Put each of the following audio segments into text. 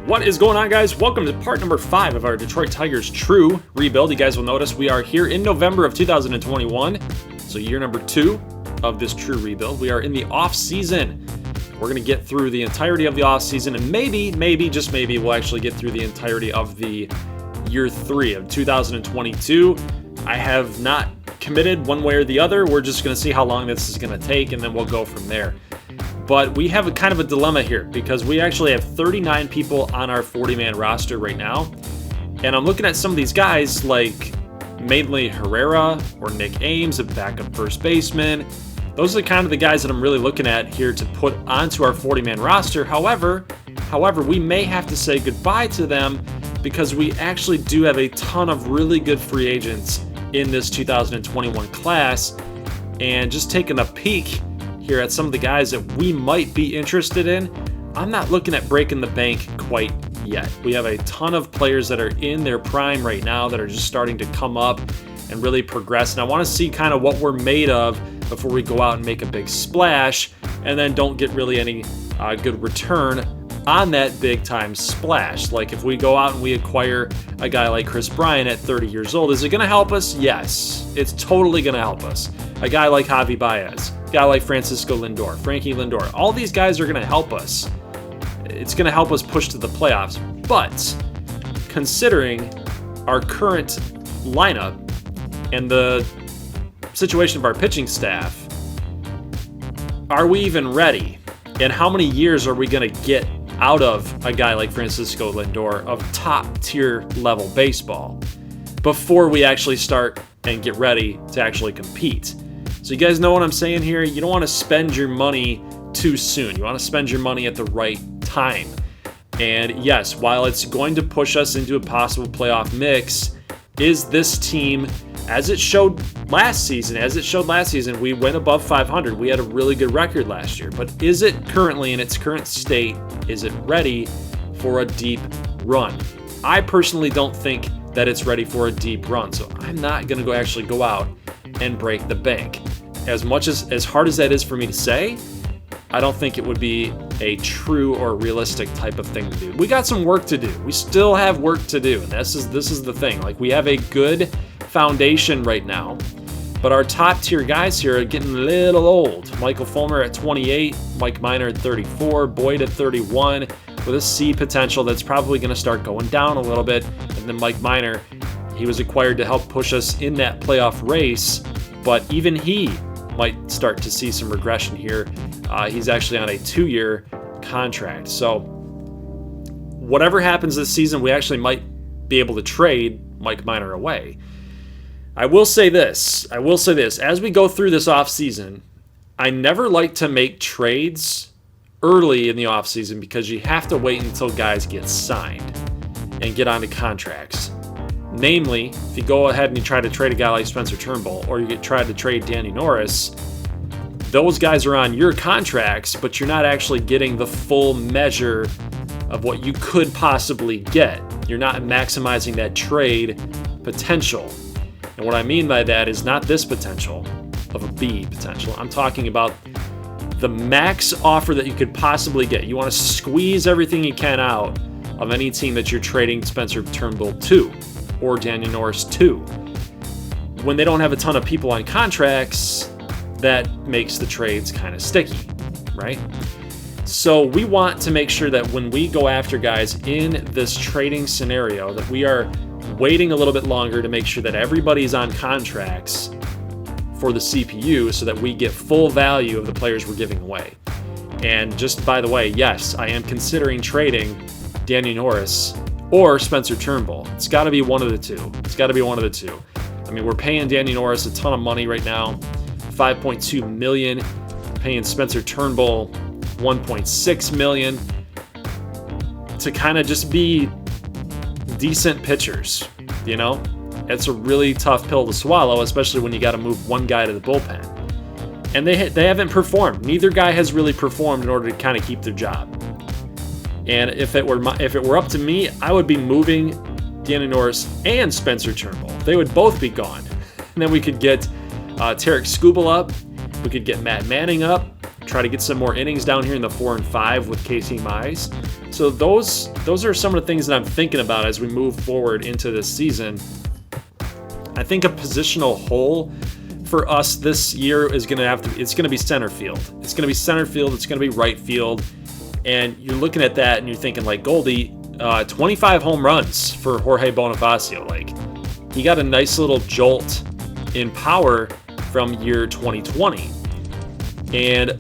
What is going on, guys? Welcome to part number 5 of our Detroit Tigers True Rebuild. You guys will notice we are here in November of 2021, so year number 2 of this True Rebuild. We are in the off-season. We're going to get through the entirety of the off-season, and maybe, just maybe, we'll actually get through the entirety of the year 3 of 2022. I have not committed one way or the other. We're just going to see how long this is going to take, and then we'll go from there. But we have a kind of a dilemma here because we actually have 39 people on our 40-man roster right now. And I'm looking at some of these guys like mainly Herrera or Nick Ames, a backup first baseman. Those are kind of the guys that I'm really looking at here to put onto our 40-man roster. However, we may have to say goodbye to them because we actually do have a ton of really good free agents in this 2021 class. And just taking a peek here at some of the guys that we might be interested in, I'm not looking at breaking the bank quite yet. We have a ton of players that are in their prime right now that are just starting to come up and really progress. And I want to see kind of what we're made of before we go out and make a big splash and then don't get really any good return on that big time splash. Like if we go out and we acquire a guy like Chris Bryant at 30 years old, is it going to help us? Yes, it's totally going to help us. A guy like Javi Baez, a guy like Francisco Lindor, Frankie Lindor, all these guys are going to help us. It's going to help us push to the playoffs. But considering our current lineup and the situation of our pitching staff, are we even ready? And how many years are we going to get out of a guy like Francisco Lindor of top tier level baseball before we actually start and get ready to actually compete? So you guys know what I'm saying here? You don't want to spend your money too soon. You want to spend your money at the right time. And yes, while it's going to push us into a possible playoff mix, is this team, as it showed last season, we went above 500. We had a really good record last year. But is it currently in its current state, is it ready for a deep run? I personally don't think that it's ready for a deep run. So I'm not going to actually go out and break the bank. As hard as that is for me to say, I don't think it would be a true or realistic type of thing to do. We got some work to do. We still have work to do. And this is the thing. Like, we have a good foundation right now, but our top tier guys here are getting a little old. Michael Fulmer at 28, Mike Minor at 34, Boyd at 31, with a C potential that's probably going to start going down a little bit. And then Mike Minor, he was acquired to help push us in that playoff race, but even he might start to see some regression here. He's actually on a 2-year contract. So whatever happens this season, we actually might be able to trade Mike Minor away. I will say this. As we go through this offseason, I never like to make trades early in the offseason because you have to wait until guys get signed and get onto contracts. Namely, if you go ahead and you try to trade a guy like Spencer Turnbull or you try to trade Danny Norris, those guys are on your contracts, but you're not actually getting the full measure of what you could possibly get. You're not maximizing that trade potential. And what I mean by that is not this potential of a B potential. I'm talking about the max offer that you could possibly get. You want to squeeze everything you can out of any team that you're trading Spencer Turnbull to or Daniel Norris to. When they don't have a ton of people on contracts, that makes the trades kind of sticky, right? So we want to make sure that when we go after guys in this trading scenario, that we are waiting a little bit longer to make sure that everybody's on contracts for the CPU so that we get full value of the players we're giving away. And just by the way, yes, I am considering trading Danny Norris or Spencer Turnbull. It's got to be one of the two. I mean, we're paying Danny Norris a ton of money right now, $5.2 million, paying Spencer Turnbull $1.6 million to kind of just be decent pitchers, you know? It's a really tough pill to swallow, especially when you got to move one guy to the bullpen. And they haven't performed. Neither guy has really performed in order to kind of keep their job. And if it were up to me, I would be moving Danny Norris and Spencer Turnbull. They would both be gone. And then we could get Tarek Skubal up. We could get Matt Manning up. try to get some more innings down here in the 4 and 5 with Casey Mize. So those are some of the things that I'm thinking about as we move forward into this season. I think a positional hole for us this year is it's going to be center field. It's going to be center field. It's going to be right field. And you're looking at that and you're thinking like, Goldie, 25 home runs for Jorge Bonifacio. Like, he got a nice little jolt in power from year 2020. And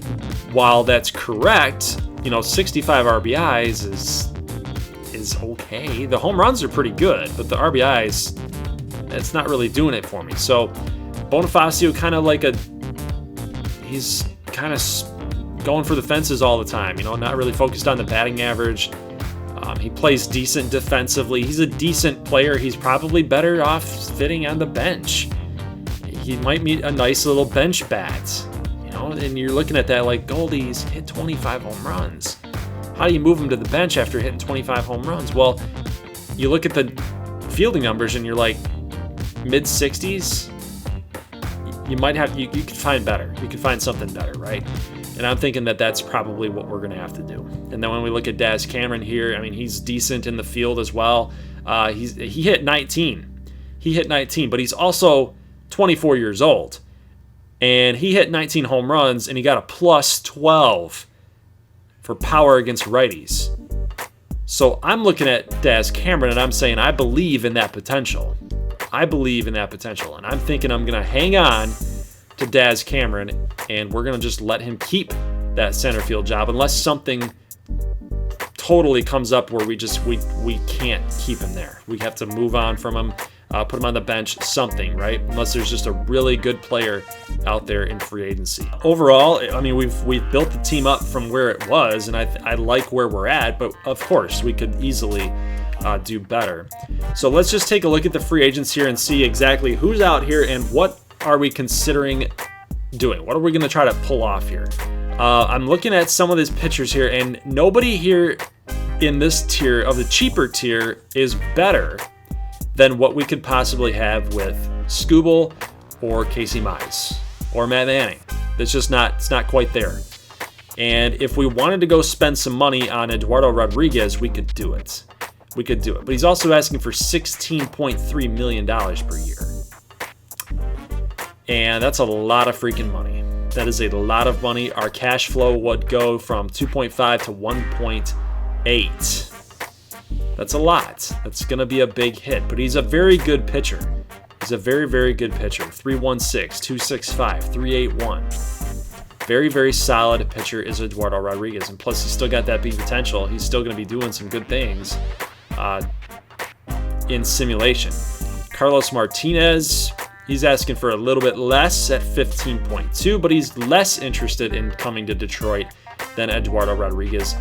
while that's correct, 65 RBIs is okay. The home runs are pretty good, but the RBIs, that's not really doing it for me. So Bonifacio he's kind of going for the fences all the time, not really focused on the batting average. He plays decent defensively. He's a decent player. He's probably better off fitting on the bench. He might meet a nice little bench bat, and you're looking at that like, Goldie's hit 25 home runs. How do you move him to the bench after hitting 25 home runs? Well, you look at the fielding numbers and you're like, mid-60s, you could find better. You could find something better, right? And I'm thinking that that's probably what we're going to have to do. And then when we look at Daz Cameron here, I mean, he's decent in the field as well. He hit 19. He hit 19, but he's also 24 years old. And he hit 19 home runs, and he got a plus 12 for power against righties. So I'm looking at Daz Cameron, and I'm saying I believe in that potential. I believe in that potential, and I'm thinking I'm going to hang on to Daz Cameron, and we're going to just let him keep that center field job unless something totally comes up where we can't keep him there. We have to move on from him, put him on the bench, something, right? Unless there's just a really good player out there in free agency. Overall, I mean, we've built the team up from where it was, and I like where we're at, but of course we could easily do better. So let's just take a look at the free agents here and see exactly who's out here and what are we considering doing. What are we going to try to pull off here? I'm looking at some of these pitchers here, and nobody here in this tier of the cheaper tier is better than what we could possibly have with Skubal or Casey Mize or Matt Manning. It's not quite there. And if we wanted to go spend some money on Eduardo Rodriguez, we could do it. But he's also asking for $16.3 million per year. And that's a lot of freaking money. That is a lot of money. Our cash flow would go from 2.5 to 1.8. That's a lot. That's going to be a big hit. But he's a very good pitcher. He's a very, very good pitcher. 316, 265, 381. Very, very solid pitcher is Eduardo Rodriguez. And plus, he's still got that big potential. He's still going to be doing some good things in simulation. Carlos Martinez, he's asking for a little bit less at 15.2, but he's less interested in coming to Detroit than Eduardo Rodriguez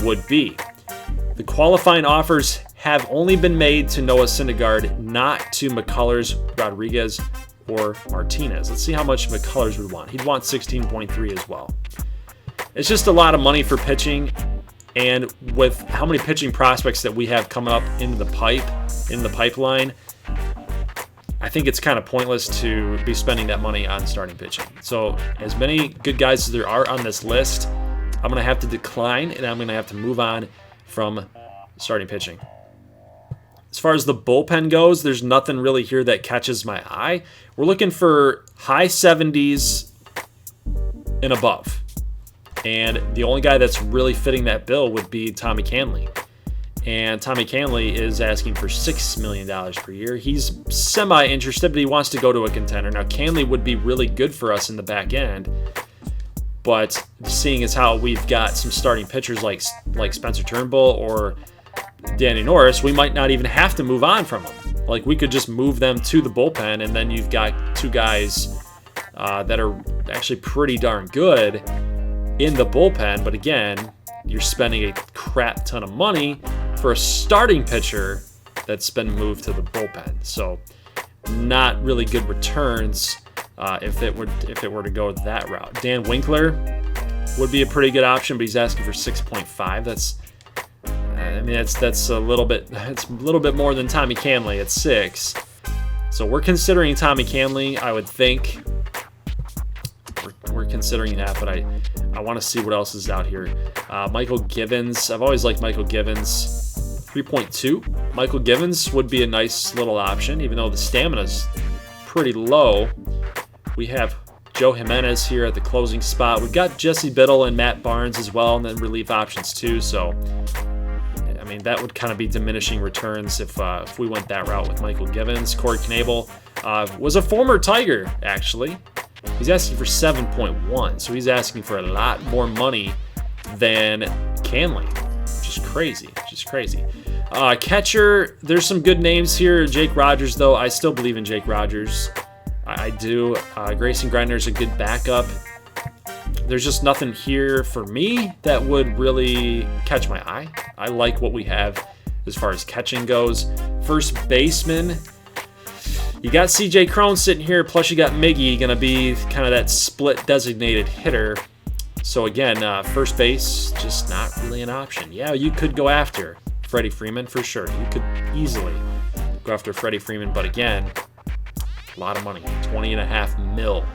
would be. The qualifying offers have only been made to Noah Syndergaard, not to McCullers, Rodriguez, or Martinez. Let's see how much McCullers would want. He'd want 16.3 as well. It's just a lot of money for pitching, and with how many pitching prospects that we have coming up in the pipeline, I think it's kind of pointless to be spending that money on starting pitching. So as many good guys as there are on this list, I'm going to have to decline, and I'm going to have to move on from starting pitching. As far as the bullpen goes, there's nothing really here that catches my eye. We're looking for high 70s and above. And the only guy that's really fitting that bill would be Tommy Kahnle. And Tommy Kahnle is asking for $6 million per year. He's semi-interested, but he wants to go to a contender. Now, Kahnle would be really good for us in the back end, but seeing as how we've got some starting pitchers like Spencer Turnbull or Danny Norris, we might not even have to move on from them. Like, we could just move them to the bullpen, and then you've got two guys that are actually pretty darn good in the bullpen. But again, you're spending a crap ton of money for a starting pitcher that's been moved to the bullpen. So not really good returns if it were to go that route. Dan Winkler would be a pretty good option, but he's asking for 6.5. That's a little bit more than Tommy Kahnle at 6. So we're considering Tommy Kahnle, I would think. We're considering that, but I want to see what else is out here. Michael Givens. I've always liked Michael Givens. 3.2. Michael Givens would be a nice little option, even though the stamina's pretty low. We have Joe Jimenez here at the closing spot. We've got Jesse Biddle and Matt Barnes as well, and then relief options too. So, I mean, that would kind of be diminishing returns if we went that route with Michael Givens. Corey Knebel was a former Tiger, actually. He's asking for 7.1, so he's asking for a lot more money than Canley, which is crazy. Catcher, there's some good names here. Jake Rogers, though, I still believe in Jake Rogers. I do. Grayson Greiner's a good backup. There's just nothing here for me that would really catch my eye. I like what we have as far as catching goes. First baseman, you got CJ Cron sitting here, plus you got Miggy, going to be kind of that split designated hitter. So again, first base, just not really an option. Yeah, you could go after Freddie Freeman for sure. You could easily go after Freddie Freeman, but again, a lot of money, $20.5 million.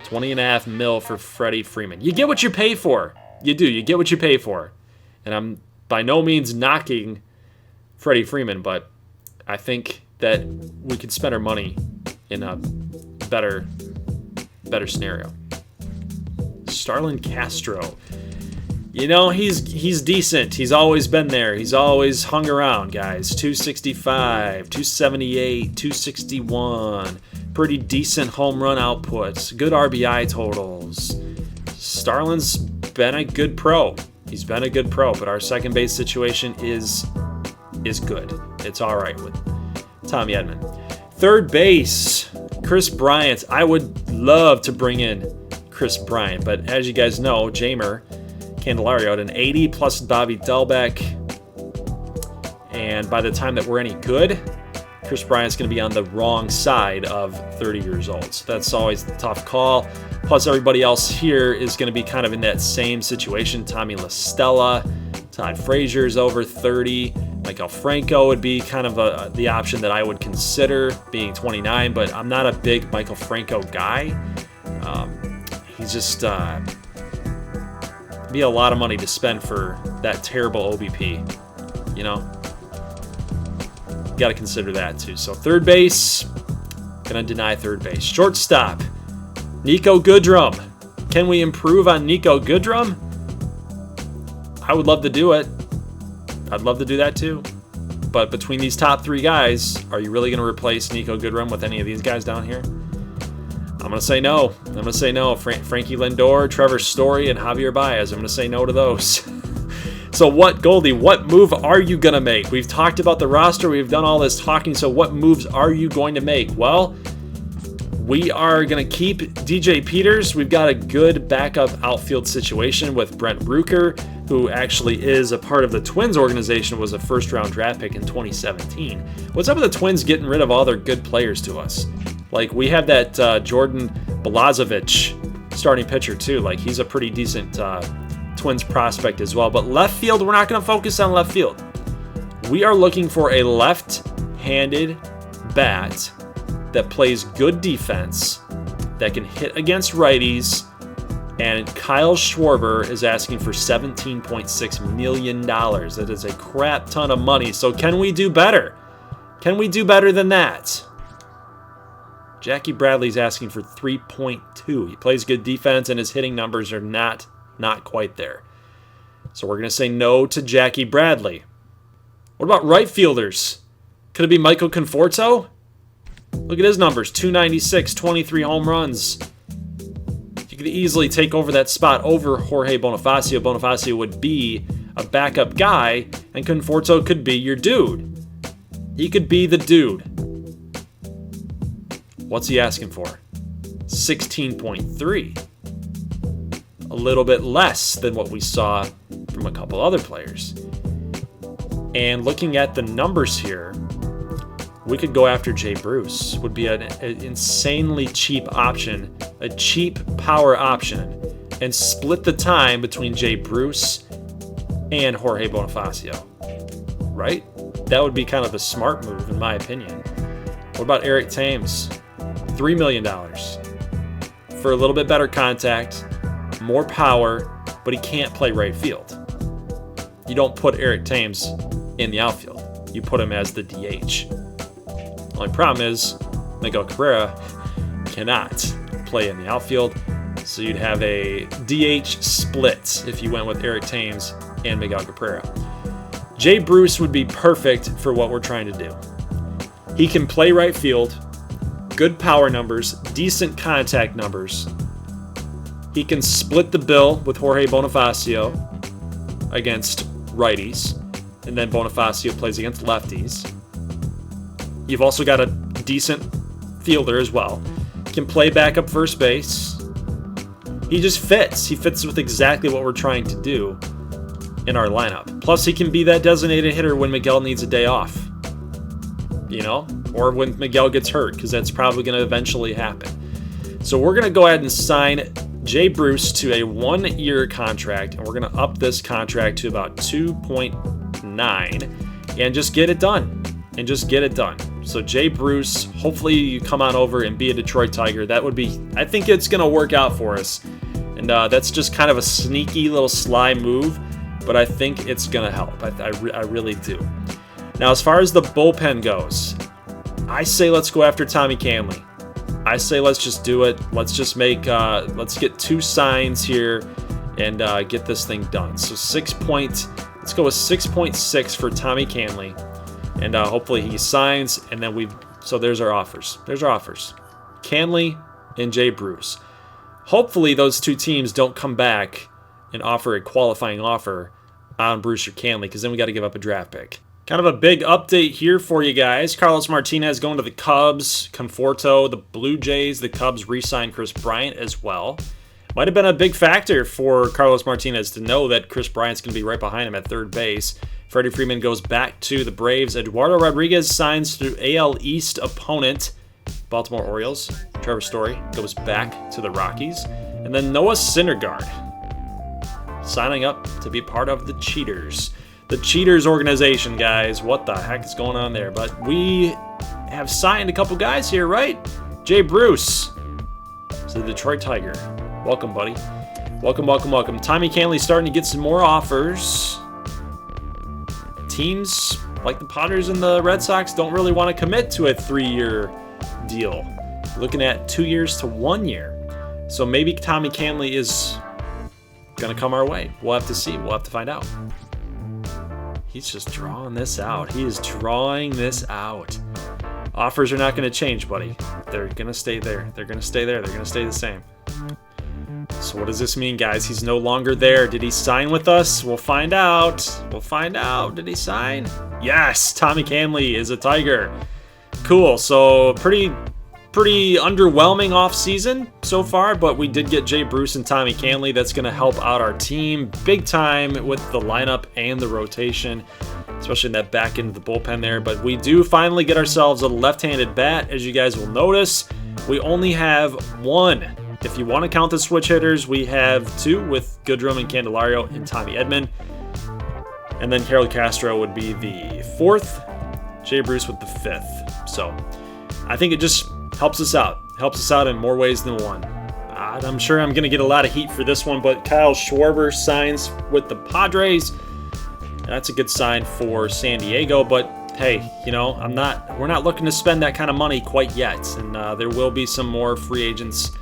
$20.5 million for Freddie Freeman. You get what you pay for. You do. You get what you pay for. And I'm by no means knocking Freddie Freeman, but I think that we could spend our money in a better scenario. Starlin Castro. You know, he's decent. He's always been there. He's always hung around, guys. 265, 278, 261. Pretty decent home run outputs. Good RBI totals. Starlin's been a good pro. He's been a good pro, but our second base situation is good. It's all right with Tommy Edman. Third base, Chris Bryant. I would love to bring in Chris Bryant, but as you guys know, Jamer Candelario at an 80 plus Bobby Delbeck. And by the time that we're any good, Chris Bryant's going to be on the wrong side of 30 years old. So that's always the tough call. Plus, everybody else here is going to be kind of in that same situation. Tommy La Stella, Todd Frazier's over 30. Michael Franco would be kind of the option that I would consider, being 29, but I'm not a big Michael Franco guy. He's just be a lot of money to spend for that terrible OBP, you know? Got to consider that too. So third base, gonna deny third base. Shortstop, Nico Goodrum. Can we improve on Nico Goodrum? I would love to do it. I'd love to do that too. But between these top three guys, are you really going to replace Nico Goodrum with any of these guys down here? I'm going to say no. I'm going to say no. Frankie Lindor, Trevor Story, and Javier Baez. I'm going to say no to those. So what, Goldie, what move are you going to make? We've talked about the roster. We've done all this talking. So what moves are you going to make? Well, we are going to keep DJ Peters. We've got a good backup outfield situation with Brent Rooker, who actually is a part of the Twins organization, was a first-round draft pick in 2017. What's up with the Twins getting rid of all their good players to us? Like, we have that Jordan Balazovic starting pitcher, too. Like, he's a pretty decent Twins prospect as well. But left field, we're not going to focus on left field. We are looking for a left-handed bat that plays good defense, that can hit against righties, and Kyle Schwarber is asking for $17.6 million. That is a crap ton of money. So can we do better? Can we do better than that? Jackie Bradley's asking for 3.2. He plays good defense, and his hitting numbers are not quite there. So we're going to say no to Jackie Bradley. What about right fielders? Could it be Michael Conforto? Look at his numbers, 296, 23 home runs. You could easily take over that spot over Jorge Bonifacio. Bonifacio would be a backup guy, and Conforto could be your dude. He could be the dude. What's he asking for? 16.3. A little bit less than what we saw from a couple other players. And looking at the numbers here, we could go after Jay Bruce. Would be an insanely cheap option, a cheap power option, and split the time between Jay Bruce and Jorge Bonifacio. Right? That would be kind of a smart move, in my opinion. What about Eric Thames? $3 million for a little bit better contact, more power, but he can't play right field. You don't put Eric Thames in the outfield. You put him as the DH. Only problem is Miguel Cabrera cannot play in the outfield, so you'd have a DH split if you went with Eric Thames and Miguel Cabrera. Jay Bruce would be perfect for what we're trying to do. He can play right field, good power numbers, decent contact numbers. He can split the bill with Jorge Bonifacio against righties, and then Bonifacio plays against lefties. You've also got a decent fielder as well. Can play backup first base. He just fits. He fits with exactly what we're trying to do in our lineup. Plus, he can be that designated hitter when Miguel needs a day off. You know? Or when Miguel gets hurt, because that's probably going to eventually happen. So we're going to go ahead and sign Jay Bruce to a 1-year contract, and we're going to up this contract to about 2.9 and just get it done. So Jay Bruce, hopefully you come on over and be a Detroit Tiger. That would be, I think it's going to work out for us. And that's just kind of a sneaky little sly move, but I think it's going to help. I really do. Now, as far as the bullpen goes, I say let's go after Tommy Kahnle. I say let's just do it. Let's just make, let's get 2 signs here and get this thing done. So let's go with 6.6 for Tommy Kahnle. And hopefully he signs, and then so there's our offers. Kahnle and Jay Bruce. Hopefully those 2 teams don't come back and offer a qualifying offer on Bruce or Kahnle, because then we got to give up a draft pick. Kind of a big update here for you guys. Carlos Martinez going to the Cubs. Conforto, the Blue Jays. The Cubs re-signed Chris Bryant as well. Might have been a big factor for Carlos Martinez to know that Chris Bryant's going to be right behind him at third base. Freddie Freeman goes back to the Braves. Eduardo Rodriguez signs to AL East opponent, Baltimore Orioles. Trevor Story goes back to the Rockies. And then Noah Syndergaard signing up to be part of the Cheaters. The Cheaters organization, guys. What the heck is going on there? But we have signed a couple guys here, right? Jay Bruce to the Detroit Tiger. Welcome, buddy. Welcome. Tommy Kahnle starting to get some more offers. Teams like the Padres and the Red Sox don't really want to commit to a 3-year deal. Looking at 2 years to 1 year. So maybe Tommy Kahnle is going to come our way. We'll have to see. We'll have to find out. He's just drawing this out. He is drawing this out. Offers are not going to change, buddy. They're going to stay there. They're going to stay there. They're going to stay the same. So what does this mean, guys? He's no longer there. Did he sign with us? We'll find out. Did he sign? Yes, Tommy Kahnle is a Tiger. Cool. So pretty underwhelming offseason so far, but we did get Jay Bruce and Tommy Kahnle. That's going to help out our team big time with the lineup and the rotation, especially in that back end of the bullpen there. But we do finally get ourselves a left-handed bat, as you guys will notice. We only have 1. If you want to count the switch hitters, we have 2 with Goodrum and Candelario and Tommy Edman. And then Harold Castro would be the 4th, Jay Bruce with the 5th. So I think it just helps us out. Helps us out in more ways than one. I'm sure I'm going to get a lot of heat for this one, but Kyle Schwarber signs with the Padres. That's a good sign for San Diego, but hey, you know, we're not looking to spend that kind of money quite yet. And there will be some more free agents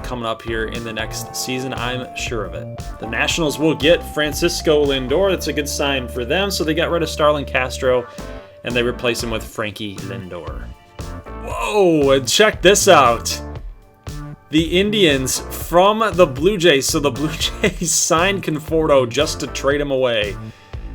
coming up here in the next season, I'm sure of it. The Nationals will get Francisco Lindor. That's a good sign for them. So they got rid of Starlin Castro, and they replace him with Frankie Lindor. Whoa, and check this out. The Indians from the Blue Jays. So the Blue Jays signed Conforto just to trade him away,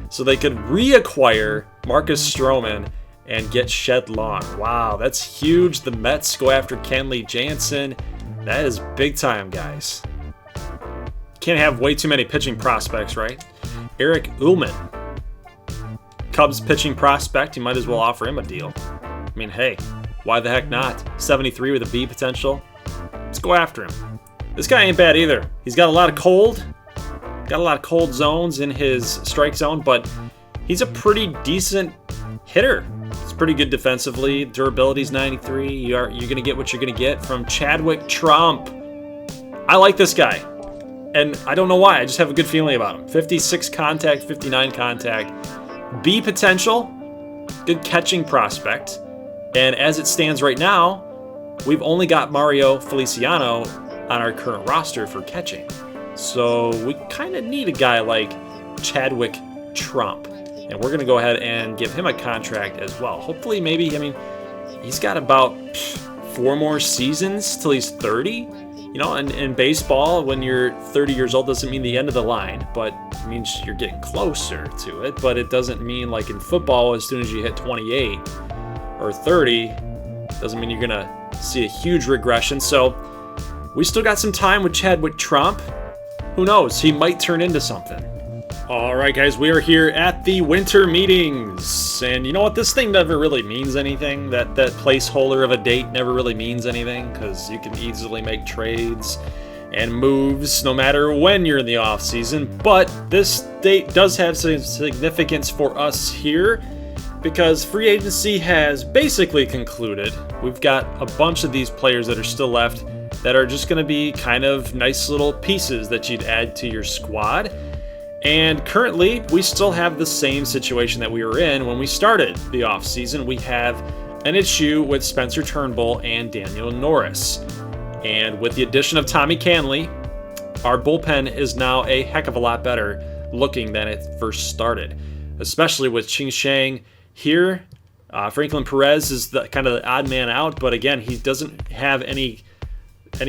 so they could reacquire Marcus Stroman and get Shed Long. Wow, that's huge. The Mets go after Kenley Jansen. That is big time, guys. Can't have way too many pitching prospects, right? Eric Ullman, Cubs pitching prospect. You might as well offer him a deal. I mean, hey, why the heck not? 73 with a B potential. Let's go after him. This guy ain't bad either. He's got a lot of cold. Got a lot of cold zones in his strike zone, but he's a pretty decent hitter. It's pretty good defensively. Durability's 93. You're going to get what you're going to get from Chadwick Trump. I like this guy. And I don't know why. I just have a good feeling about him. 56 contact, 59 contact. B potential. Good catching prospect. And as it stands right now, we've only got Mario Feliciano on our current roster for catching. So we kind of need a guy like Chadwick Trump. And we're going to go ahead and give him a contract as well. Hopefully, maybe, I mean, he's got about 4 more seasons till he's 30. You know, in baseball, when you're 30 years old, doesn't mean the end of the line, but it means you're getting closer to it. But it doesn't mean, like in football, as soon as you hit 28 or 30, doesn't mean you're going to see a huge regression. So we still got some time with Chadwick Trump. Who knows? He might turn into something. All right, guys, we are here at the winter meetings. And you know what? This thing never really means anything. That placeholder of a date never really means anything because you can easily make trades and moves no matter when you're in the off season. But this date does have some significance for us here because free agency has basically concluded. We've got a bunch of these players that are still left that are just going to be kind of nice little pieces that you'd add to your squad. And currently, we still have the same situation that we were in when we started the offseason. We have an issue with Spencer Turnbull and Daniel Norris. And with the addition of Tommy Canley, our bullpen is now a heck of a lot better looking than it first started, especially with Ching Shang here. Franklin Perez is the kind of the odd man out, but again, he doesn't have any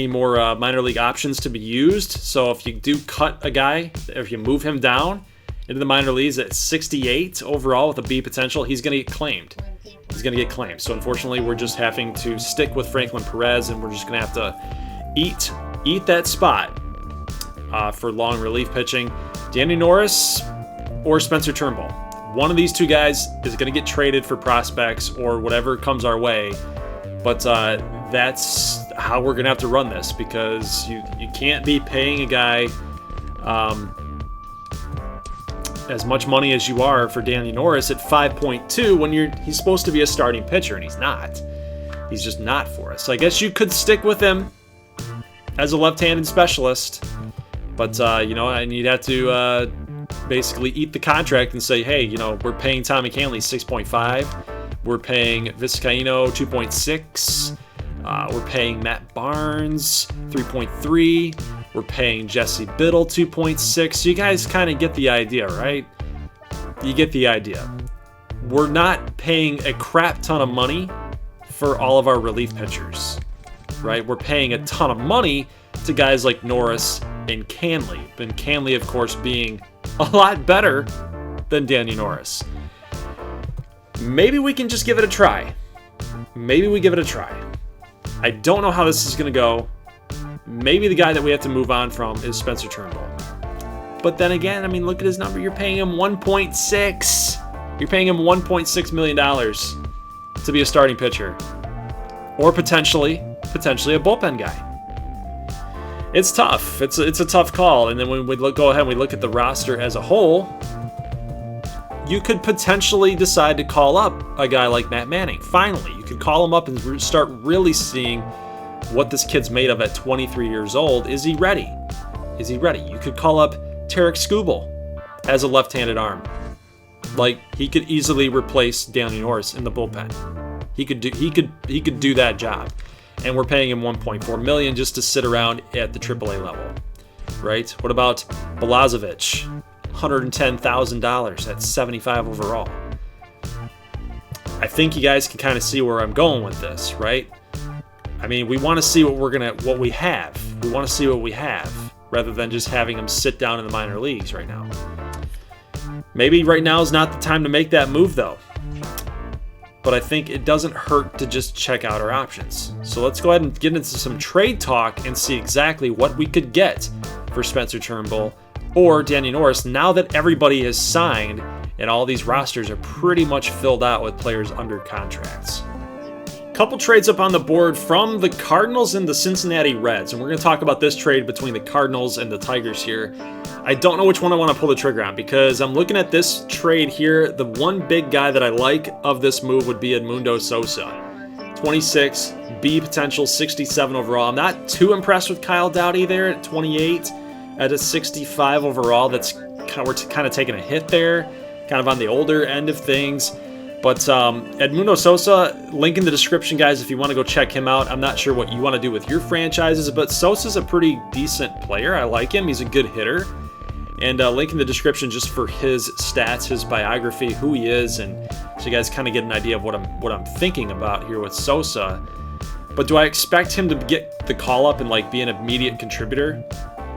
more minor league options to be used. So if you do cut a guy, if you move him down into the minor leagues at 68 overall with a B potential, he's going to get claimed. So unfortunately, we're just having to stick with Franklin Perez, and we're just going to have to eat that spot for long relief pitching. Danny Norris or Spencer Turnbull. One of these two guys is going to get traded for prospects or whatever comes our way. But that's how we're going to have to run this because you can't be paying a guy as much money as you are for Danny Norris at 5.2 when he's supposed to be a starting pitcher, and he's not. He's just not for us. So I guess you could stick with him as a left-handed specialist, but and you'd have to basically eat the contract and say, hey, we're paying Tommy Canley 6.5. We're paying Vizcaíno 2.6. We're paying Matt Barnes 3.3. We're paying Jesse Biddle 2.6. So you guys kind of get the idea, right? You get the idea. We're not paying a crap ton of money for all of our relief pitchers, right? We're paying a ton of money to guys like Norris and Canley. And Canley, of course, being a lot better than Danny Norris. Maybe we can just give it a try. Maybe we give it a try. I don't know how this is going to go. Maybe the guy that we have to move on from is Spencer Turnbull. But then again, I mean, look at his number. You're paying him $1.6. You're paying him $1.6 million to be a starting pitcher. Or potentially a bullpen guy. It's tough. It's a tough call. And then when we go ahead and we look at the roster as a whole, you could potentially decide to call up a guy like Matt Manning. Finally, you could call him up and start really seeing what this kid's made of at 23 years old. Is he ready? You could call up Tarek Skubal as a left-handed arm. Like, he could easily replace Danny Norris in the bullpen. He could do that job. And we're paying him $1.4 million just to sit around at the AAA level. Right? What about Balazovic? $110,000 at 75 overall. I think you guys can kind of see where I'm going with this, right? I mean, we want to see what we have. We want to see what we have rather than just having them sit down in the minor leagues right now. Maybe right now is not the time to make that move though. But I think it doesn't hurt to just check out our options. So let's go ahead and get into some trade talk and see exactly what we could get for Spencer Turnbull or Danny Norris now that everybody has signed and all these rosters are pretty much filled out with players under contracts. Couple trades up on the board from the Cardinals and the Cincinnati Reds, and we're going to talk about this trade between the Cardinals and the Tigers here. I don't know which one I want to pull the trigger on because I'm looking at this trade here. The one big guy that I like of this move would be Edmundo Sosa. 26, B potential, 67 overall. I'm not too impressed with Kyle Dowdy there at 28. at a 65 overall. That's we're kind of taking a hit there, kind of on the older end of things. But Edmundo Sosa, link in the description, guys, if you want to go check him out. I'm not sure what you want to do with your franchises, but Sosa's a pretty decent player. I like him. He's a good hitter. And link in the description just for his stats, his biography, who he is, and so you guys kind of get an idea of what I'm thinking about here with Sosa. But do I expect him to get the call up and like be an immediate contributor?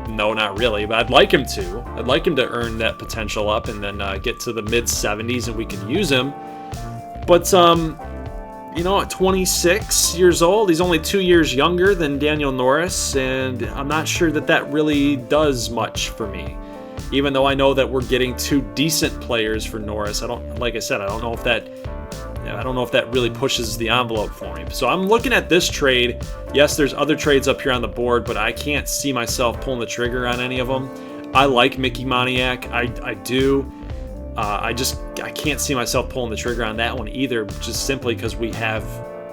No, not really, but I'd like him to. I'd like him to earn that potential up and then get to the mid 70s and we can use him. But you know, at 26 years old, he's only 2 years younger than Daniel Norris, and I'm not sure that that really does much for me. Even though I know that we're getting two decent players for Norris, like I said, I don't know if that really pushes the envelope for me. So I'm looking at this trade. Yes, there's other trades up here on the board, but I can't see myself pulling the trigger on any of them. I like Mickey Moniak, I do. I can't see myself pulling the trigger on that one either, just simply because we have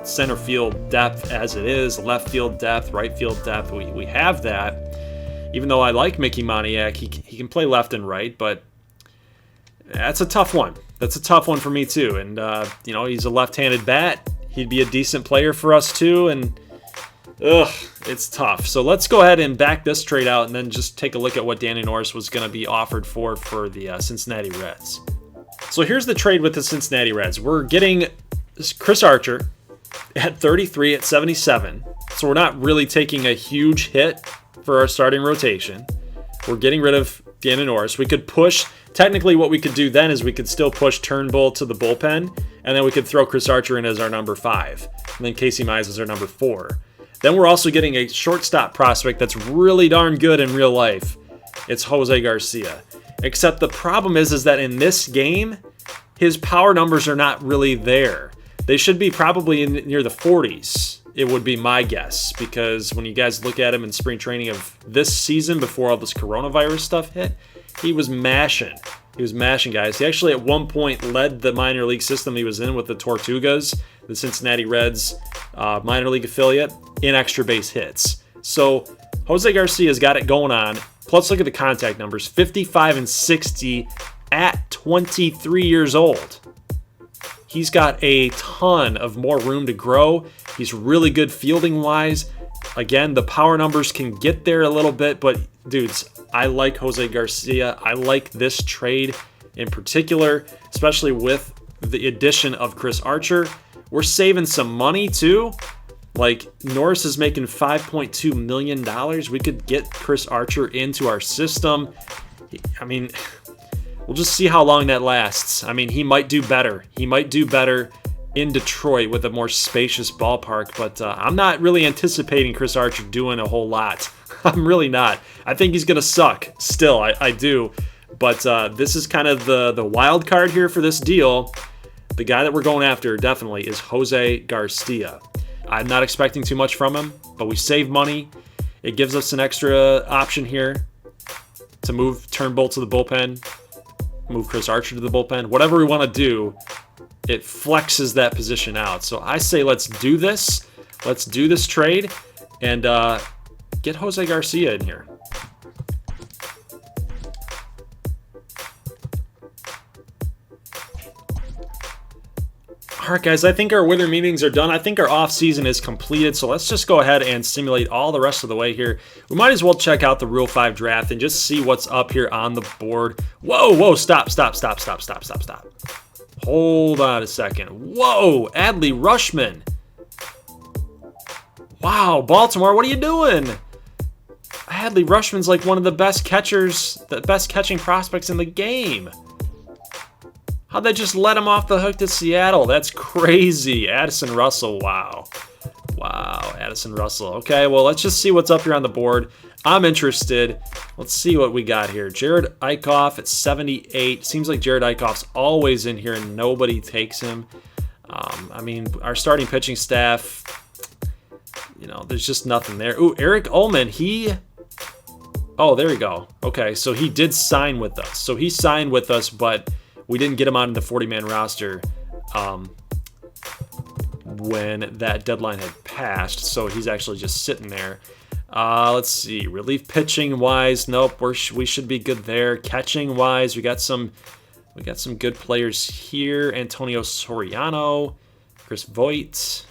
center field depth as it is, left field depth, right field depth. We have that. Even though I like Mickey Moniak, he can play left and right, but that's a tough one. That's a tough one for me too. And you know, he's a left-handed bat. He'd be a decent player for us too. And it's tough. So let's go ahead and back this trade out, and then just take a look at what Danny Norris was going to be offered for the Cincinnati Reds. So here's the trade with the Cincinnati Reds. We're getting Chris Archer at 33 at 77. So we're not really taking a huge hit for our starting rotation. We're getting rid of Danny Norris. We could push, technically what we could do then is we could still push Turnbull to the bullpen, and then we could throw Chris Archer in as our number 5, and then Casey Mize as our number 4. Then we're also getting a shortstop prospect that's really darn good in real life. It's Jose Garcia. Except the problem is that in this game, his power numbers are not really there. They should be probably near the 40s. It would be my guess, because when you guys look at him in spring training of this season before all this coronavirus stuff hit, he was mashing. He was mashing, guys. He actually at one point led the minor league system he was in with the Tortugas, the Cincinnati Reds minor league affiliate, in extra base hits. So Jose Garcia's got it going on. Plus, look at the contact numbers, 55 and 60 at 23 years old. He's got a ton of more room to grow. He's really good fielding-wise. Again, the power numbers can get there a little bit, but dudes, I like Jose Garcia. I like this trade in particular, especially with the addition of Chris Archer. We're saving some money too. Like, Norris is making $5.2 million. We could get Chris Archer into our system. I mean, we'll just see how long that lasts. I mean, he might do better. He might do better in Detroit with a more spacious ballpark, but I'm not really anticipating Chris Archer doing a whole lot. I'm really not. I think he's going to suck still. I do. But this is kind of the wild card here for this deal. The guy that we're going after definitely is Jose Garcia. I'm not expecting too much from him, but we save money. It gives us an extra option here to move Turnbull to the bullpen, move Chris Archer to the bullpen. Whatever we want to do, it flexes that position out. So I say let's do this. Let's do this trade and get Jose Garcia in here. All right, guys, I think our winter meetings are done. I think our off-season is completed, so let's just go ahead and simulate all the rest of the way here. We might as well check out the Rule 5 draft and just see what's up here on the board. Whoa, stop. Hold on a second. Whoa, Adley Rutschman. Wow, Baltimore, what are you doing? Adley Rutschman's like one of the best catchers, the best catching prospects in the game. How'd they just let him off the hook to Seattle? That's crazy. Addison Russell, wow. Wow, Addison Russell. Okay, well, let's just see what's up here on the board. I'm interested. Let's see what we got here. Jared Eichhoff at 78. Seems like Jared Eichhoff's always in here and nobody takes him. I mean, our starting pitching staff, you know, there's just nothing there. Ooh, Eric Ullman, oh, there we go. Okay, so he did sign with us. So he signed with us, but we didn't get him on the 40-man roster when that deadline had passed, so he's actually just sitting there. Let's see. Relief pitching wise, nope. We should be good there. Catching wise, we got some good players here. Antonio Soriano, Chris Vogt,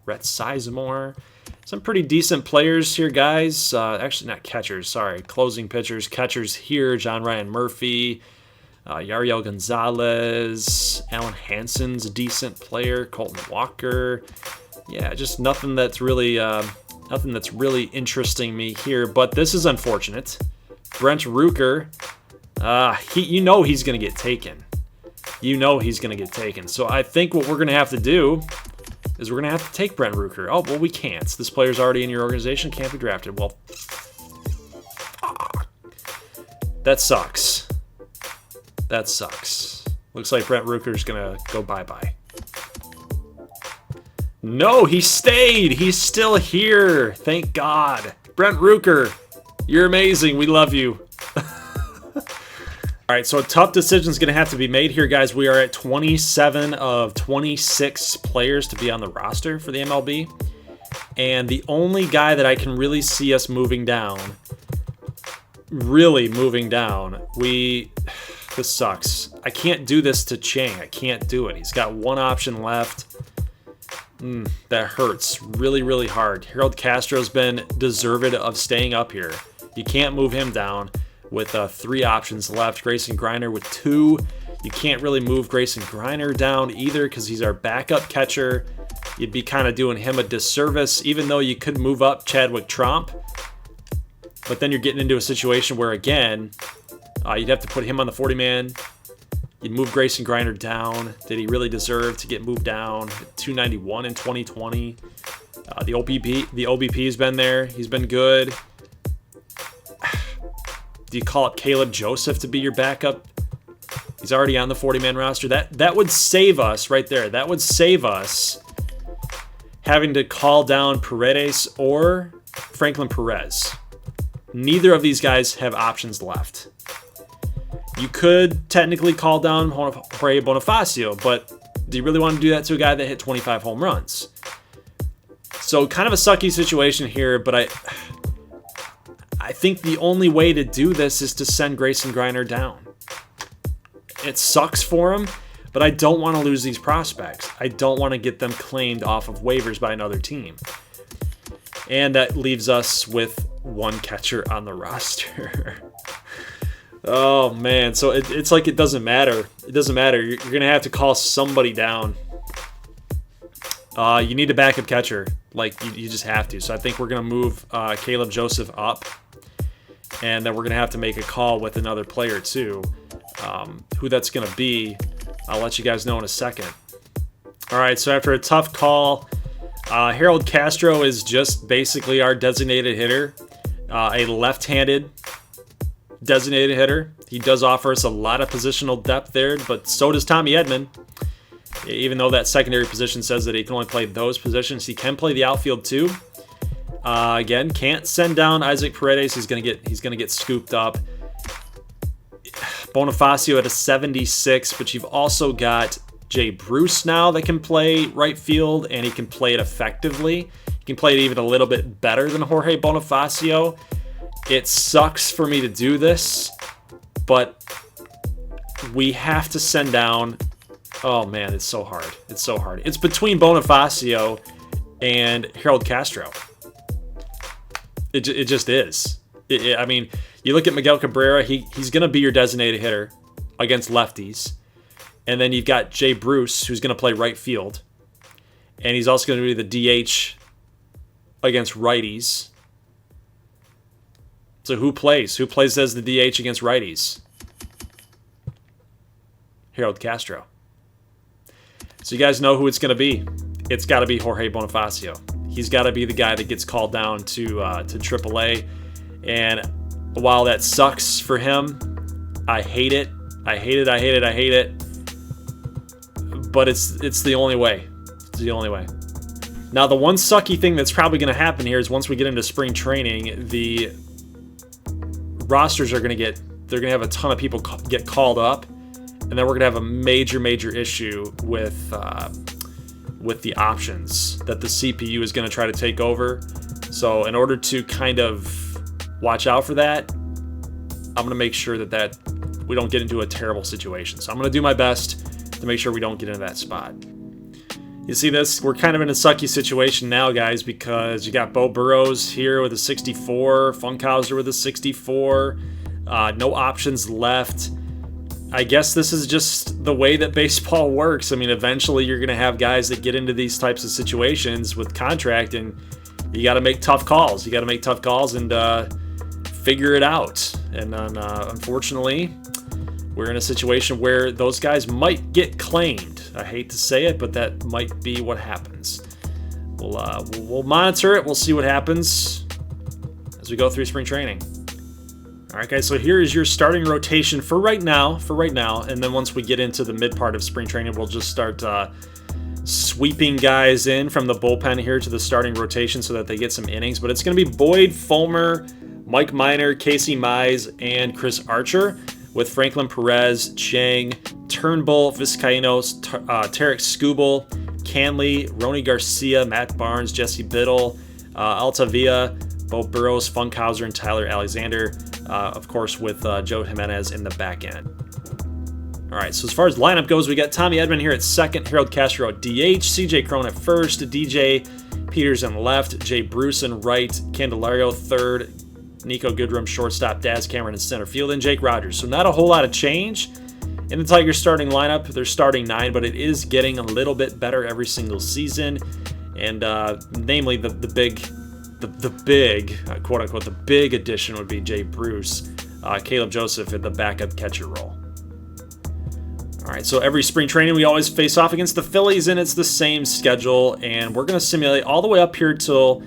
Rhett Sizemore. Some pretty decent players here, guys. Actually, not catchers. Sorry, closing pitchers. Catchers here. John Ryan Murphy, Yariel Gonzalez, Alan Hansen's a decent player. Colton Walker. Yeah, just nothing that's really interesting me here. But this is unfortunate. Brent Rooker, you know he's gonna get taken. So I think what we're gonna have to do is we're gonna have to take Brent Rooker. Oh well, we can't. This player's already in your organization, can't be drafted. Well, that sucks. Looks like Brent Rooker's gonna go bye-bye. No, he stayed. He's still here. Thank God. Brent Rooker, you're amazing. We love you. All right, so a tough decision is going to have to be made here, guys. We are at 27 of 26 players to be on the roster for the MLB. And the only guy that I can really see us moving down, this sucks. I can't do this to Chang. I can't do it. He's got one option left. That hurts really, really hard. Harold Castro's been deserved of staying up here. You can't move him down with 3 options left. Grayson Griner with 2. You can't really move Grayson Griner down either because he's our backup catcher. You'd be kind of doing him a disservice, even though you could move up Chadwick Tromp. But then you're getting into a situation where, again, you'd have to put him on the 40-man. You'd move Grayson Griner down. Did he really deserve to get moved down? 291 in 2020. The OBP's been there. He's been good. Do you call up Caleb Joseph to be your backup? He's already on the 40-man roster. That would save us right there. That would save us having to call down Paredes or Franklin Perez. Neither of these guys have options left. You could technically call down Jorge Bonifacio, but do you really want to do that to a guy that hit 25 home runs? So kind of a sucky situation here, but I think the only way to do this is to send Grayson Griner down. It sucks for him, but I don't want to lose these prospects. I don't want to get them claimed off of waivers by another team. And that leaves us with one catcher on the roster. Oh, man. So it's like it doesn't matter. It doesn't matter. You're going to have to call somebody down. You need a backup catcher. Like, you just have to. So I think we're going to move Caleb Joseph up. And then we're going to have to make a call with another player, too. Who that's going to be, I'll let you guys know in a second. All right, so after a tough call, Harold Castro is just basically our designated hitter. A left-handed designated hitter. He does offer us a lot of positional depth there, but so does Tommy Edman. Even though that secondary position says that he can only play those positions, he can play the outfield too. Again, can't send down Isaac Paredes. He's gonna get scooped up. Bonifacio at a 76, but you've also got Jay Bruce now that can play right field, and he can play it effectively. He can play it even a little bit better than Jorge Bonifacio. It sucks for me to do this, but we have to send down. Oh man, it's so hard. It's so hard. It's between Bonifacio and Harold Castro. It just is. I mean, you look at Miguel Cabrera, he's going to be your designated hitter against lefties. And then you've got Jay Bruce, who's going to play right field. And he's also going to be the DH against righties. So who plays? Who plays as the DH against righties? Harold Castro. So you guys know who it's going to be. It's got to be Jorge Bonifacio. He's got to be the guy that gets called down to AAA. And while that sucks for him, I hate it. I hate it. But it's the only way. It's the only way. Now, the one sucky thing that's probably going to happen here is once we get into spring training, the rosters are going to they're going to have a ton of people get called up, and then we're going to have a major issue with the options that the CPU is going to try to take over. So in order to kind of watch out for that, I'm going to make sure that we don't get into a terrible situation. So I'm going to do my best to make sure we don't get into that spot. You see this? We're kind of in a sucky situation now, guys, because you got Beau Burrows here with a 64, Funkhauser with a 64, no options left. I guess this is just the way that baseball works. I mean, eventually you're going to have guys that get into these types of situations with contract, and you got to make tough calls. You got to make tough calls and figure it out. And unfortunately, we're in a situation where those guys might get claimed. I hate to say it, but that might be what happens. We'll monitor it. We'll see what happens as we go through spring training. All right, guys, so here is your starting rotation for right now, and then once we get into the mid part of spring training, we'll just start sweeping guys in from the bullpen here to the starting rotation so that they get some innings. But it's going to be Boyd, Fulmer, Mike Minor, Casey Mize, and Chris Archer, with Franklin Perez, Chang, Turnbull, Vizcaínos, Tarek Skubal, Canley, Rony Garcia, Matt Barnes, Jesse Biddle, Altavia, Beau Burrows, Funkhauser, and Tyler Alexander, of course, with Joe Jimenez in the back end. All right, so as far as lineup goes, we got Tommy Edman here at second, Harold Castro at DH, CJ Cron at first, DJ Peters in left, Jay Bruce in right, Candelario third, Nico Goodrum shortstop, Daz Cameron in center field, and Jake Rogers. So not a whole lot of change in the Tigers starting lineup. They're starting 9, but it is getting a little bit better every single season. And namely, the big quote unquote, the big addition would be Jay Bruce, Caleb Joseph in the backup catcher role. All right, so every spring training we always face off against the Phillies, and it's the same schedule. And we're going to simulate all the way up here till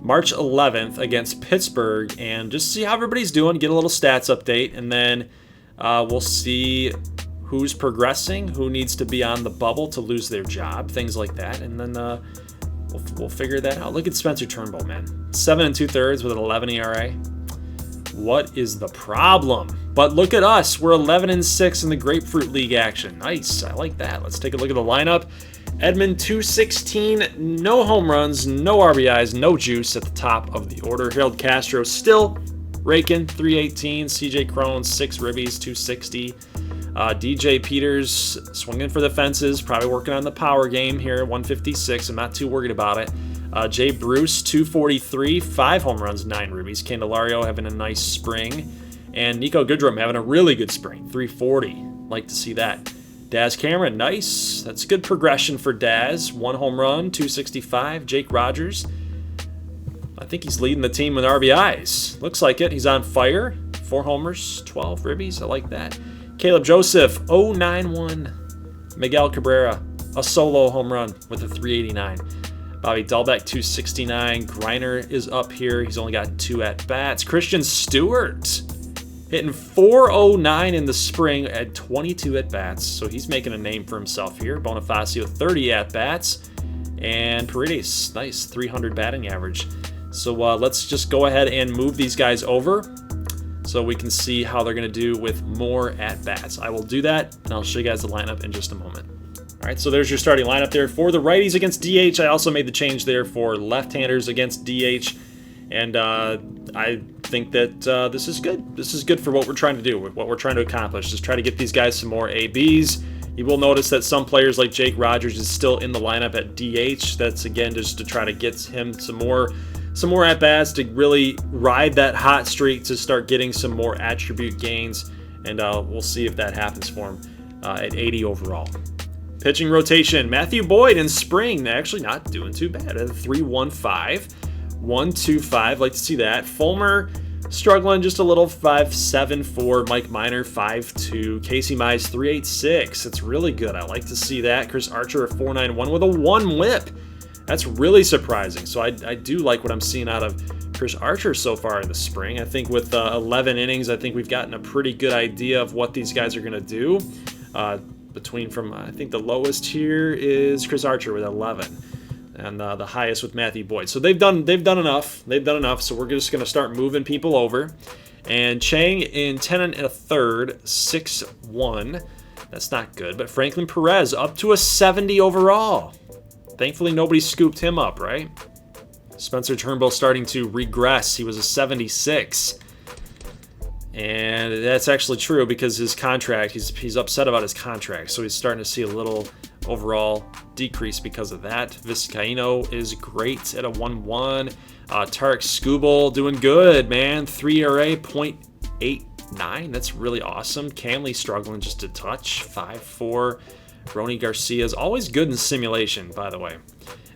March 11th against Pittsburgh, and just see how everybody's doing, get a little stats update, and then we'll see who's progressing, who needs to be on the bubble to lose their job, things like that, and then we'll figure that out. Look at Spencer Turnbull, man. 7 2/3 with an 11 ERA. What is the problem? But look at us. We're 11-6 in the Grapefruit League action. Nice. I like that. Let's take a look at the lineup. Edman 216, no home runs, no RBIs, no juice at the top of the order. Harold Castro still raking, 318. CJ Cron, 6 ribbies, 260. DJ Peters swinging for the fences, probably working on the power game here, 156. I'm not too worried about it. Jay Bruce, 243, 5 home runs, 9 ribbies. Candelario having a nice spring. And Nico Goodrum having a really good spring, 340. Like to see that. Daz Cameron, nice. That's good progression for Daz. 1 home run, 265. Jake Rogers, I think he's leading the team with RBIs. Looks like it. He's on fire. 4 homers, 12 ribbies. I like that. Caleb Joseph, 091. Miguel Cabrera, a solo home run with a 389. Bobby Dahlbeck, 269. Griner is up here. He's only got 2 at-bats. Christian Stewart hitting 409 in the spring at 22 at-bats. So he's making a name for himself here. Bonifacio, 30 at-bats. And Paredes, nice, 300 batting average. So let's just go ahead and move these guys over so we can see how they're going to do with more at-bats. I will do that, and I'll show you guys the lineup in just a moment. All right, so there's your starting lineup there for the righties against DH. I also made the change there for left-handers against DH, and I think that this is good. This is good for what we're trying to do, what we're trying to accomplish, just try to get these guys some more ABs. You will notice that some players like Jake Rogers is still in the lineup at DH. That's, again, just to try to get him some more at-bats to really ride that hot streak to start getting some more attribute gains, and we'll see if that happens for him at 80 overall. Pitching rotation, Matthew Boyd in spring, actually not doing too bad at a 3.15, 1.25, like to see that. Fulmer struggling just a little, 5.74. Mike Minor, 5.2. Casey Mize, 3.86. That's really good. I like to see that. Chris Archer, a 4.91 with a 1 whip. That's really surprising. So I do like what I'm seeing out of Chris Archer so far in the spring. I think with 11 innings, I think we've gotten a pretty good idea of what these guys are going to do. I think the lowest here is Chris Archer with 11, and the highest with Matthew Boyd. So they've done enough. They've done enough. So we're just going to start moving people over. And Chang in 10 1/3, 6.1. That's not good. But Franklin Perez up to a 70 overall. Thankfully, nobody scooped him up, right? Spencer Turnbull starting to regress. He was a 76. And that's actually true because his contract, he's upset about his contract. So he's starting to see a little overall decrease because of that. Vizcaíno is great at a 1-1. Tarek Skubal doing good, man. 3 ERA, .89. That's really awesome. Canley struggling just a touch. 5-4. Rony Garcia is always good in simulation, by the way.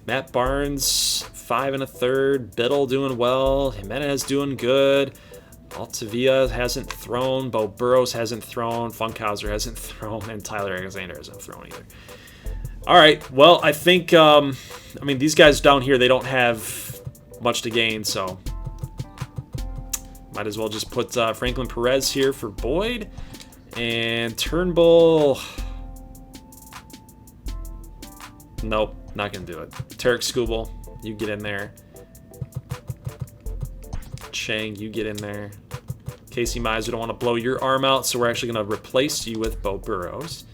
Matt Barnes, 5 1/3. Biddle doing well. Jimenez doing good. Altavia hasn't thrown. Bo Burrows hasn't thrown. Funkhauser hasn't thrown. And Tyler Alexander hasn't thrown either. All right. Well, I think, I mean, these guys down here, they don't have much to gain, so might as well just put Franklin Perez here for Boyd. And Turnbull. Nope, not going to do it. Tarek Skubal, you get in there. Chang, you get in there. Casey Mize, we don't want to blow your arm out, so we're actually going to replace you with Bo Burrows.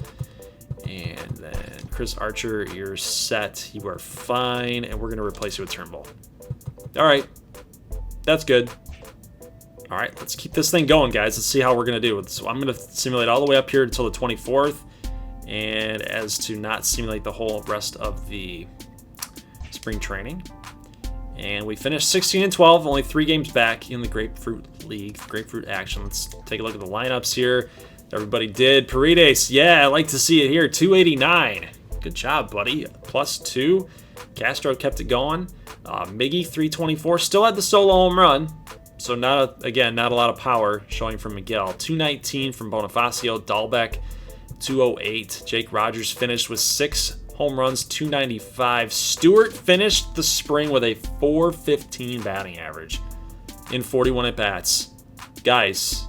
And then Chris Archer, you're set. You are fine, and we're going to replace you with Turnbull. All right, that's good. All right, let's keep this thing going, guys. Let's see how we're going to do it. So I'm going to simulate all the way up here until the 24th, and as to not simulate the whole rest of the spring training. And we finished 16-12, only 3 games back in the Grapefruit League, Grapefruit Action. Let's take a look at the lineups here. Everybody did. Paredes, yeah, I like to see it here. 289. Good job, buddy. +2. Castro kept it going. Miggy, 324. Still had the solo home run. So, not a lot of power showing from Miguel. 219 from Bonifacio. Dahlbeck, 208. Jake Rogers finished with 6 home runs, 295. Stewart finished the spring with a .415 batting average in 41 at-bats. Guys,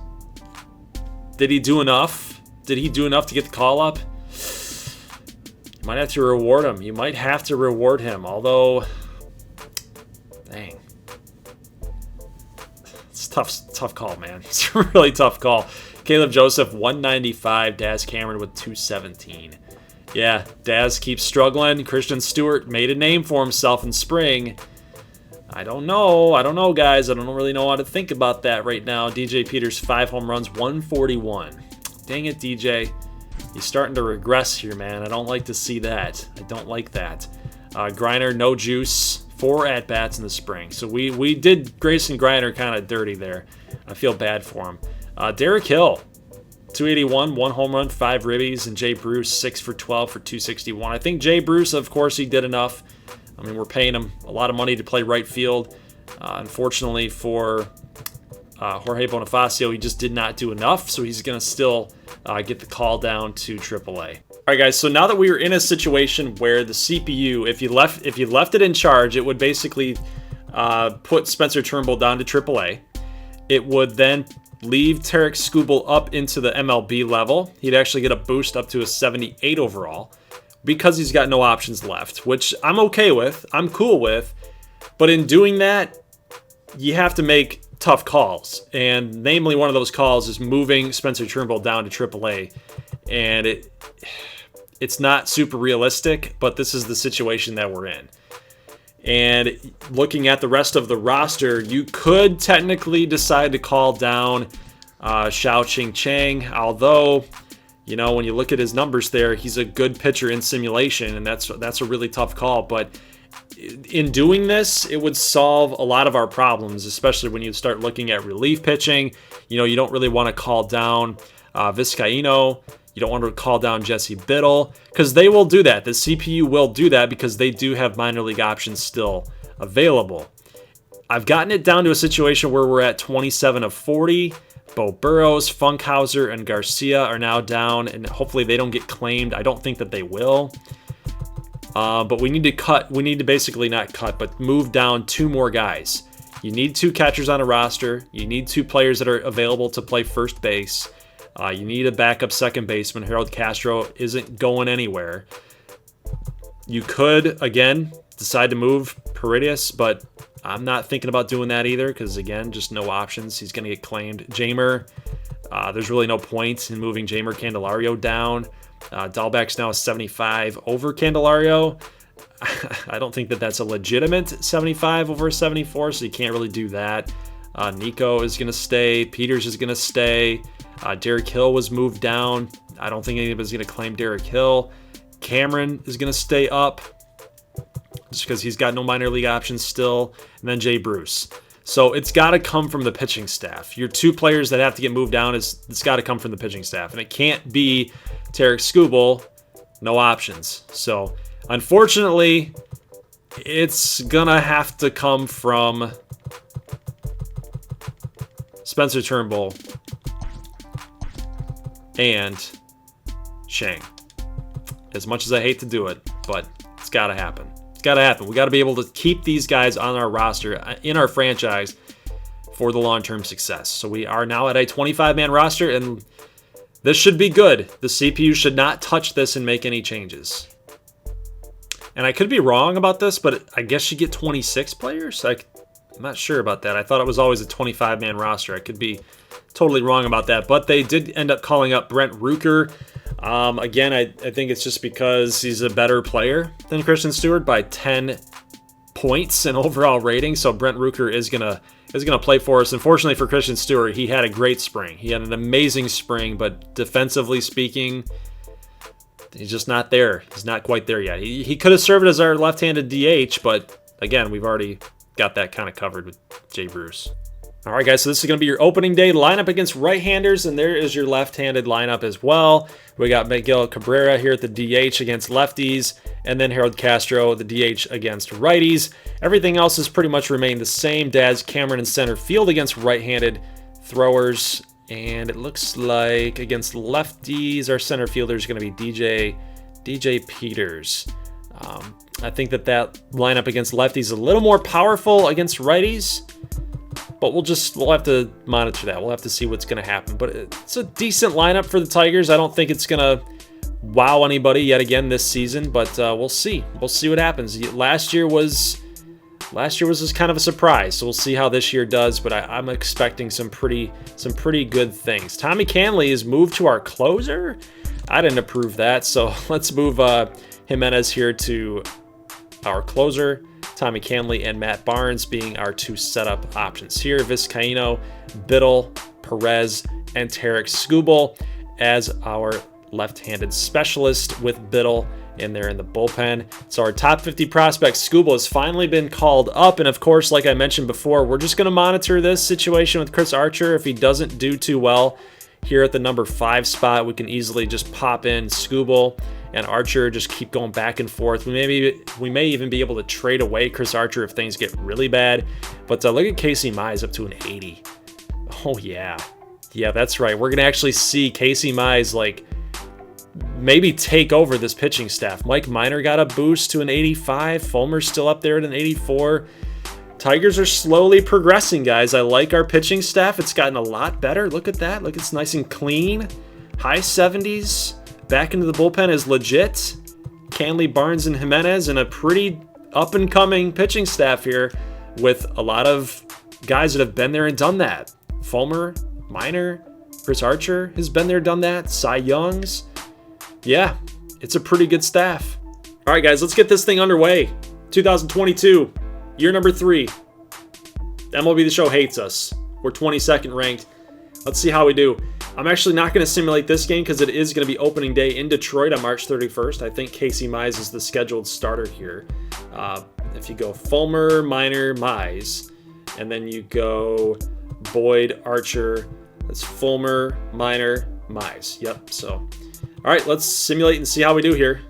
did he do enough? Did he do enough to get the call-up? You might have to reward him. You might have to reward him, although, dang. It's a tough call, man. It's a really tough call. Caleb Joseph, 195. Daz Cameron with 217. Yeah, Daz keeps struggling. Christian Stewart made a name for himself in spring. I don't know, guys. I don't really know how to think about that right now. DJ Peters, 5 home runs, 141. Dang it, DJ. He's starting to regress here, man. I don't like to see that. I don't like that. Griner, no juice. 4 at-bats in the spring. So we did Grayson Griner kind of dirty there. I feel bad for him. Derek Hill, 281, 1 home run, 5 ribbies, and Jay Bruce, 6 for 12 for 261. I think Jay Bruce, of course, he did enough. I mean, we're paying him a lot of money to play right field. Unfortunately for Jorge Bonifacio, he just did not do enough, so he's going to still get the call down to AAA. All right, guys, so now that we are in a situation where the CPU, if you left it in charge, it would basically put Spencer Turnbull down to AAA. It would then leave Tarek Skubal up into the MLB level. He'd actually get a boost up to a 78 overall because he's got no options left, which I'm okay with. I'm cool with. But in doing that, you have to make tough calls. And namely, one of those calls is moving Spencer Turnbull down to AAA. And it's not super realistic, but this is the situation that we're in. And looking at the rest of the roster, you could technically decide to call down Xiao Ching Chang, although, you know, when you look at his numbers there, he's a good pitcher in simulation, and that's a really tough call. But in doing this, it would solve a lot of our problems, especially when you start looking at relief pitching. You know, you don't really want to call down Vizcaíno. You don't want to call down Jesse Biddle, because they will do that. The CPU will do that because they do have minor league options still available. I've gotten it down to a situation where we're at 27 of 40. Bo Burrows, Funkhauser, and Garcia are now down, and hopefully they don't get claimed. I don't think that they will. But we need to cut. We need to basically not cut, but move down 2 more guys. You need 2 catchers on a roster. You need 2 players that are available to play first base. You need a backup second baseman. Harold Castro isn't going anywhere. You could, again, decide to move Paredes, but I'm not thinking about doing that either because, again, just no options. He's going to get claimed. Jamer, there's really no point in moving Jamer Candelario down. Dahlbeck's now a 75 over Candelario. I don't think that that's a legitimate 75 over a 74, so you can't really do that. Nico is going to stay. Peters is going to stay. Derek Hill was moved down. I don't think anybody's going to claim Derek Hill. Cameron is going to stay up just because he's got no minor league options still. And then Jay Bruce. So it's got to come from the pitching staff. Your 2 players that have to get moved down, it's got to come from the pitching staff. And it can't be Tarek Skubal. No options. So unfortunately, it's going to have to come from Spencer Turnbull and Shang. As much as I hate to do it, but it's got to happen. It's got to happen. We got to be able to keep these guys on our roster, in our franchise, for the long-term success. So we are now at a 25-man roster, and this should be good. The CPU should not touch this and make any changes. And I could be wrong about this, but I guess you get 26 players? I'm not sure about that. I thought it was always a 25-man roster. I could be totally wrong about that. But they did end up calling up Brent Rooker. Again, I think it's just because he's a better player than Christian Stewart by 10 points in overall rating. So Brent Rooker is gonna play for us. Unfortunately for Christian Stewart, he had a great spring. He had an amazing spring, but defensively speaking, he's just not there. He's not quite there yet. He could have served as our left-handed DH, but again, we've already got that kind of covered with Jay Bruce. All right, guys, so this is going to be your opening day lineup against right-handers, and there is your left-handed lineup as well. We got Miguel Cabrera here at the DH against lefties, and then Harold Castro, the DH against righties. Everything else has pretty much remained the same. Daz Cameron in center field against right-handed throwers, and it looks like against lefties, our center fielder is going to be DJ Peters. I think that lineup against lefties is a little more powerful against righties, but we'll have to monitor that. We'll have to see what's going to happen. But it's a decent lineup for the Tigers. I don't think it's going to wow anybody yet again this season, but we'll see. We'll see what happens. Last year was just kind of a surprise, so we'll see how this year does. But I'm expecting some pretty good things. Tommy Canley is moved to our closer. I didn't approve that, so let's move Jimenez here to our closer. Tommy Canley and Matt Barnes being our 2 setup options here. Vizcaino, Biddle, Perez, and Tarek Skubal as our left-handed specialist, with Biddle in there in the bullpen. So our top 50 prospect, Skubal, has finally been called up. And of course, like I mentioned before, we're just going to monitor this situation with Chris Archer. If he doesn't do too well here at the number 5 spot, we can easily just pop in Skubal and Archer, just keep going back and forth. We may even be able to trade away Chris Archer if things get really bad. But look at Casey Mize up to an 80. Oh yeah, that's right. We're gonna actually see Casey Mize like maybe take over this pitching staff. Mike Minor got a boost to an 85. Fulmer's still up there at an 84. Tigers are slowly progressing, guys. I like our pitching staff. It's gotten a lot better. Look at that. Look, it's nice and clean. High 70s. Back into the bullpen is legit. Canley, Barnes, and Jimenez, and a pretty up-and-coming pitching staff here with a lot of guys that have been there and done that. Fulmer, Minor, Chris Archer has been there, done that. Cy Youngs. Yeah, it's a pretty good staff. All right, guys, let's get this thing underway. 2022, year number 3. MLB The Show hates us. We're 22nd ranked. Let's see how we do. I'm actually not going to simulate this game because it is going to be opening day in Detroit on March 31st. I think Casey Mize is the scheduled starter here. If you go Fulmer, Minor, Mize, and then you go Boyd, Archer, that's Fulmer, Minor, Mize. Yep, so. All right, let's simulate and see how we do here.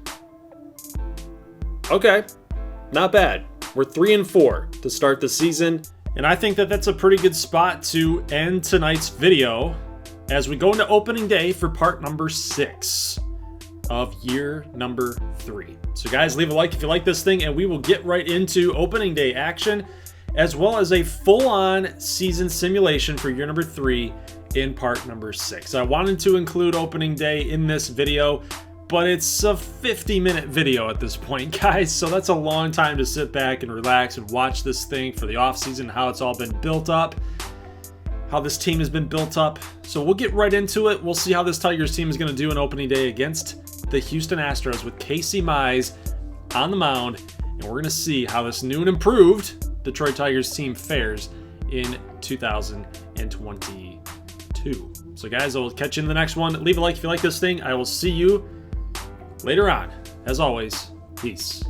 Okay, not bad. We're 3-4 to start the season. And I think that that's a pretty good spot to end tonight's video as we go into opening day for part number 6 of year number 3. So guys, leave a like if you like this thing, and we will get right into opening day action, as well as a full-on season simulation for year number 3 in part number 6. I wanted to include opening day in this video, but it's a 50-minute video at this point, guys, so that's a long time to sit back and relax and watch this thing for the offseason, how it's all been built up, how this team has been built up. So we'll get right into it. We'll see how this Tigers team is going to do in opening day against the Houston Astros with Casey Mize on the mound and we're going to see how this new and improved Detroit Tigers team fares in 2022. So guys, I will catch you in the next one. Leave a like if you like this thing. I will see you later on. As always, peace.